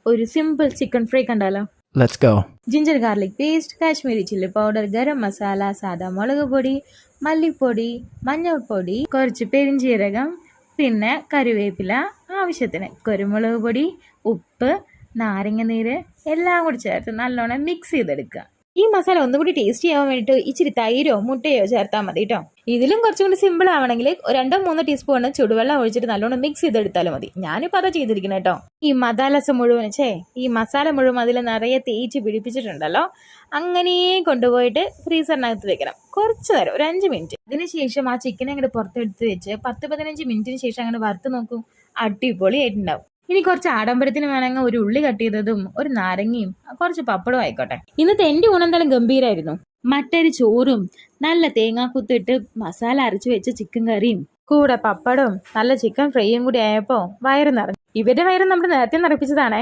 ഒരു simple chicken fry കണ്ടാലോ? Let's go. Ginger garlic paste, Kashmiri chilli powder, garam masala, സാദാ മുളക് പൊടി, മല്ലിപ്പൊടി, മഞ്ഞൾപ്പൊടി, കുറച്ച് പെരിഞ്ചീരകം, പിന്നെ കറിവേപ്പില, ആവശ്യത്തിന് കുരുമുളക് പൊടി, ഉപ്പ്, നാരങ്ങ നീര് എല്ലാം കൂടി ചേർത്ത് നല്ലോണം മിക്സ് ചെയ്തെടുക്കുക. ഈ മസാല ഒന്നുകൂടി ടേസ്റ്റ് ചെയ്യാൻ വേണ്ടിയിട്ട് ഇച്ചിരി തൈരോ മുട്ടയോ ചേർത്താൽ മതി കേട്ടോ. ഇതിലും കുറച്ചും കൂടി സിമ്പിൾ ആവണമെങ്കിൽ 2-3 ടീസ്പൂൺ ചുടുവെള്ളം ഒഴിച്ചിട്ട് നല്ലോണം മിക്സ് ചെയ്തെടുത്താലും മതി. ഞാനിപ്പോൾ അതാ ചെയ്തിരിക്കുന്നത് കേട്ടോ. ഈ ഈ മസാല മുഴുവൻ അതിൽ നിറയെ തേച്ച് പിടിപ്പിച്ചിട്ടുണ്ടല്ലോ, അങ്ങനെ കൊണ്ടുപോയിട്ട് ഫ്രീസറിനകത്ത് വെക്കണം കുറച്ച് നേരം, ഒരു 5 മിനിറ്റ്. അതിനുശേഷം ആ ചിക്കനെ അങ്ങോട്ട് പുറത്തെടുത്ത് വെച്ച് 10-15 മിനിറ്റിന് ശേഷം അങ്ങനെ വറുത്ത് നോക്കൂ, അടിപൊളിയായിട്ടുണ്ടാവും. ഇനി കുറച്ച് ആഡംബരത്തിന് വേണമെങ്കിൽ ഒരു ഉള്ളി കട്ട് ചെയ്തതും ഒരു നാരങ്ങയും കുറച്ച് പപ്പടവും ആയിക്കോട്ടെ. ഇന്നത്തെ എൻ്റെ ഊണെന്തായാലും ഗംഭീരായിരുന്നു. മട്ടരി ചോറും നല്ല തേങ്ങാക്കുത്തിട്ട് മസാല അരച്ചു വെച്ച ചിക്കൻ കറിയും കൂടെ പപ്പടവും നല്ല ചിക്കൻ ഫ്രൈയും കൂടി ആയപ്പോൾ വയറ് നിറഞ്ഞു. ഇവരുടെ വയറ് നമ്മൾ നേരത്തെ നിറപ്പിച്ചതാണേ.